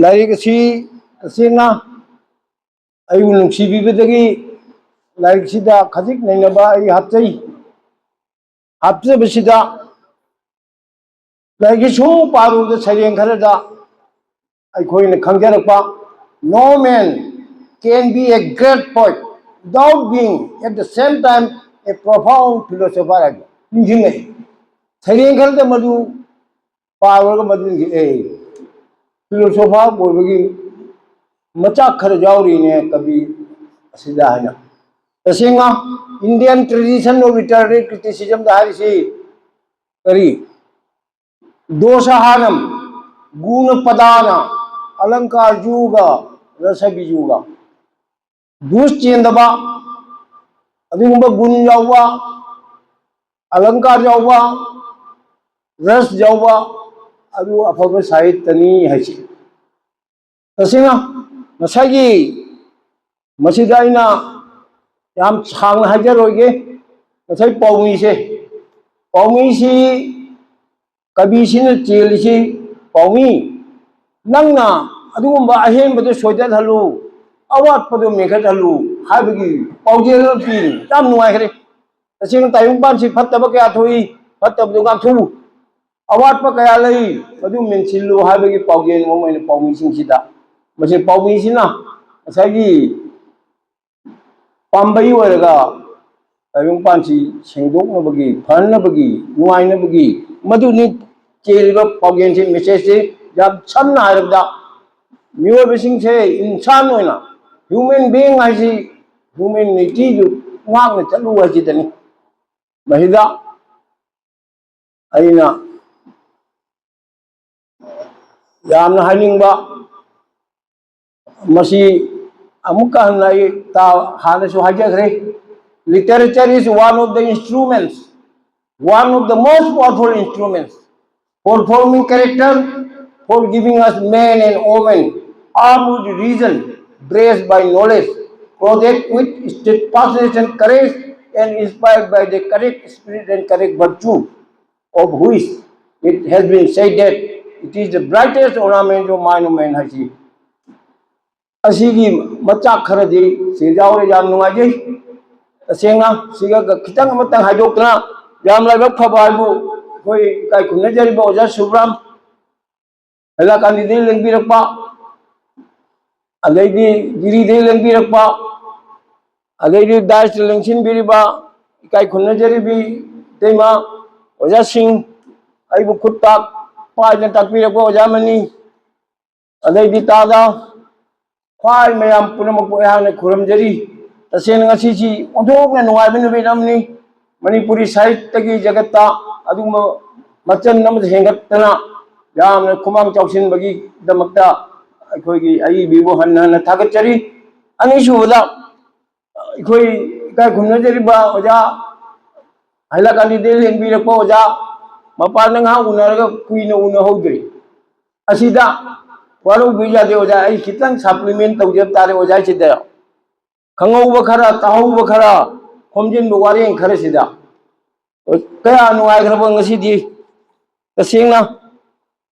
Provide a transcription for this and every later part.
Like सी सेना अयु नुसीबीबदगी like सिदा खजिक नैनबा अय हापचई हापचबसिदा लाइक सु पारुद सरें Khardah अखोइन खंगजरपा no man can be a great poet without being at the same time a profound philosopher निंजिंगै सरें खरदा मधु पावरग मधु ए फिलोसोफर बोलबगी मचा खर जाउरीने कवि असिदा है तसेंगा Indian tradition of literary criticism दा हारिसी करी दोषहानम गुण पदाना अलंकार जुगा रसबिजुगा दुष चेंदबा अदुगुंबा गुण जाउबा अलंकार जाउबा रस जाउबा अदु अफब साहित्यनी हाइसी तसेंगा मसागी मसिदा इना याम सांग हाजरोगे मसाई पौमीसे पौमीसी कविसिन चेलिसी पौमी नंगना अदुगुंबा अहेंबदो सोयदत हलु अवाटपदो मेखत हलु हाबगी पौजेल पीन याम नुवाइखरे तसेंगा तायुंपानसी फत्तबा कया थोई फत्तबदो गाथु अवाटप कया लई मदु मेनसिलु हाबगी पौजेल मोमैन पौमीसिंसिदा मसे पौमीसिना असागी पाम्बई ओरगा तायुंपानसी सेंदोकनबगी फननबगी नुवाइनबगी मदुनि चेलिबा पौजेनसे मेसेजसे जब समना हारबदा मियोबसिंसे इंसान होइना ह्यूमन बीइंग हाइसी ह्यूमैनिटी जु वांगना चलु हाजिदनी महिदा अइना यामना हाइनिंगबा मसी अमुका हनाई ता हानसु हाजखरे literature is one of the instruments, one of the most powerful instruments for forming character, for giving us men and women armed with reason, braced by knowledge, clothed with steadfastness and courage, and inspired by the correct spirit and correct virtue, of which it has been said that it is the brightest ornament of man hasi. असीगी मचा खरदी सिजावरे याम नुवाजै तसेंगा सिगा खितंग मतंग हाइदोकना याम लाइबक फबालबु कोई काय खुने जरिबा ओजा सुब्राम हला कानी दे लेंबिरपा अलेदी गिरी दे लेंबिरपा अलेदी दास लेंसिन बिरिबा काय खुने जरिबी तेमा ओजा सिंह आइबु खुत्ता पाइना ताकबिरपा ओजा मनी अलेदी तादा ख्वाई मैम पुनमक ने खुरमजरी तसें ngasi ओंथोकना नुवाइबन नुबिनमनी मणिपुरी साहित्य की जगत्ता अदुम मचन नम हेंगतना यामना खुमांग चाउसिनबगी दमक्ता अखोगी आई बिबो हन्ना थागचरी अनिसुबदा अखोई काय खुनजरीबा ओजा हाइलाकानी दे लेंबिरपा ओजा मपान nga उनरगा कुइना उन होद्री असिदा वारो बिजा दे ओजा आई खितंग सप्लीमेंट तौजब तारे ओजा सिदा खंगौबा खरा ताहौबा खरा खोमजिन बुवारें खरा सिदा कया नुवाइखरबा ngasi तसेंना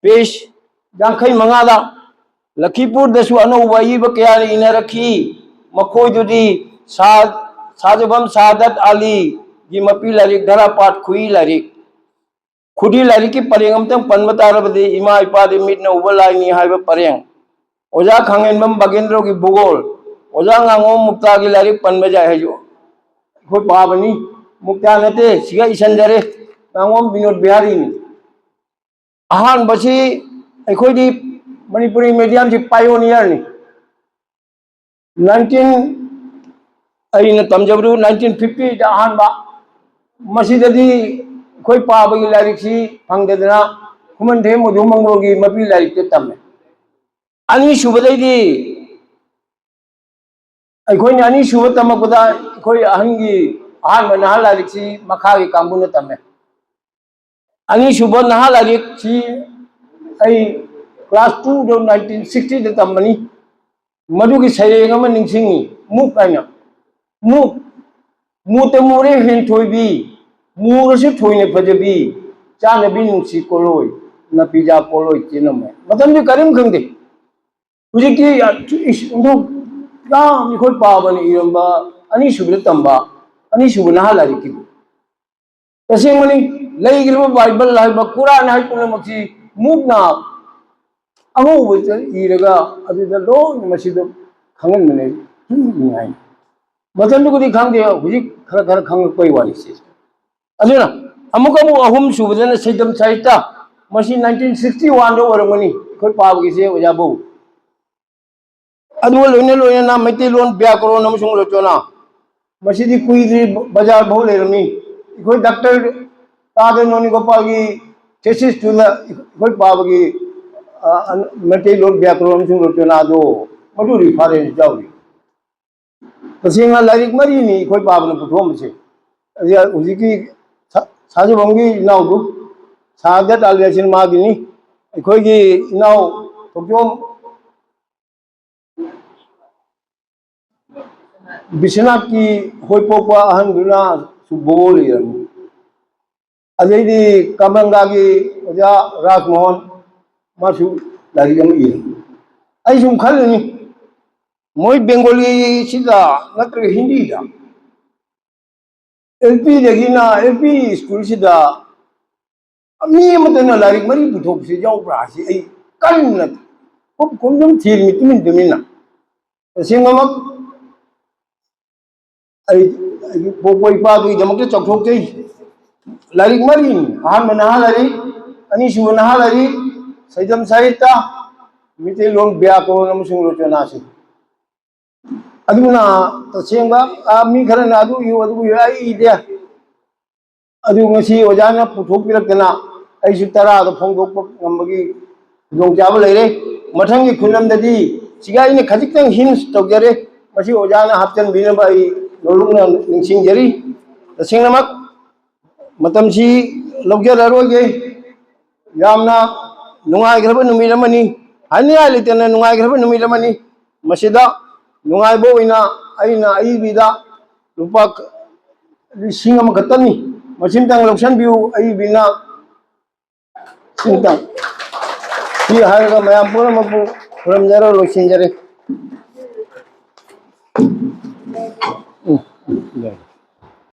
पेश यांखै मंगादा लखीपुर दसु अनौबा इबा कया इनरखी मखोइदुदी साजबम सादत अली की मपी लारिक धरा पाठ खुई लारिक खुदी लारिक की परेंग अमतंग पनबतारबदि इमा इपादि मिटना उबा लाइनी हाइबा परेंग ओजा खांगेनबम बगेंद्र की भूगोल ओजा गांगो मुक्ता की लारिक पनबजाय है जो कोई पाबनी मुक्ता नते सिगा इसंजरे गांगो विनोद बिहारी नि अहान बसी अखोइदी मणिपुरी मीडियम से पायोनियर नि 19 अइना तमजबरु 1950 दा अहान बा मसीददी कोई पाबगी लारिक सी फंगदना खुमनथे मधुमंगोगी मपी लारिक ते तमे अनि सुबदैदी अखोइन अनि सुब तमकदा कोई अहंगी अहान नहा लारिक सी मखागी कांबुन तमे अनि सुब नहा लारिक सी आई क्लास 2 दो 1960 दा तमनी मधुगी सैरेंग अमा निंसिंगी मुक आइना मुक मुते मुरे हेन थोइबी मुरसु थोइने फजबी चानबी नुसी कोलोय नपीजा कोलोय चिनम मतम भी करीम खंगे इखोई पाबन इरंबा अनि सुबे तंबा अनि सुबे नहा लारिकी तसेंगमनि लेगिरबा Bible हाइबा Quran high पुनमक्सी मुगना अगौब Irga अदुदा loan मसिद खंगन मने निहाय मतंदुगुदी खंगदे हुजिक खरा खरा खंगपै वारिसे अदुना अमुकबु अहुम सुबदन सैदम साहित्य मसी 1961 दो ओरमनि इखोई पाबगिसे ओजाबो अदुवा लोइने लोइने ना मैते लोन व्याकरण अमसुंग लोचोना मसीदी कुइदि बाजार बहु लेरमी इखोई डॉक्टर तादे नोनी गोपाल की थेसिस तुला इखोई पाबगी मैते लोन व्याकरण अमसुंग लोचोना दो मधु रिफरेंस जाउरी तसेंगा लाइरिक मरी नि इखोई पाबन पुथोमसे अदिया हुजिकी साजुबंगी इनाउदु सागत आलियासिन मागिनी इखोई इनाउ थोक्योम विश्वनाथ की होइपोपा अहनदुना सुबोल इरमी अदेदी कमंगा की ओजा राजमोहन मासु लारिगम इरमी आई सुम खलनी मोई बेंगोली सिदा नत्र हिंदी दा एलपी दगिना एलपी स्कूल सिदा मी मतना लारिक मरी पुथोप से जाउब्रा से आई कन्न खूब कुंदम थीर मितमिन दमिना तसेंगमक पोपोई पादुई दमकते चौथोकते लारिक मरीन अहम नहा लारिक अनीसु नहा लारिक सैदम साहित्य मिते लोन व्याकरण अमसुंग लोचनासे अदुना तसेंगा मी खरना अदु यु अदु आई इदे अदु ngasi ओजाना पुथोकपिरकना अइसु तराद फोंदोक ngambagi दोंजाब लेरे मथंगी खुलमददी सिगाइने खजिक्तंग हिंस तौजरे मसी ओजाना हापचन बिनबा आई लोलुंगना निंसिंगजरी तसेंगमक मतमसी लौजररोगे यामना नुंगाइग्रब नुमिरमनी हानिया लेतेना नुंगाइग्रब नुमिरमनी मसिदा नुंगाइबो ओइना आइना आइबिदा रुपा लिसिंग अम खतनी मसिमतंग लौसन बिउ आइबिना सिंतंग हि हारगा मयाम पुनमकु खुरमजरो लोसिंजरे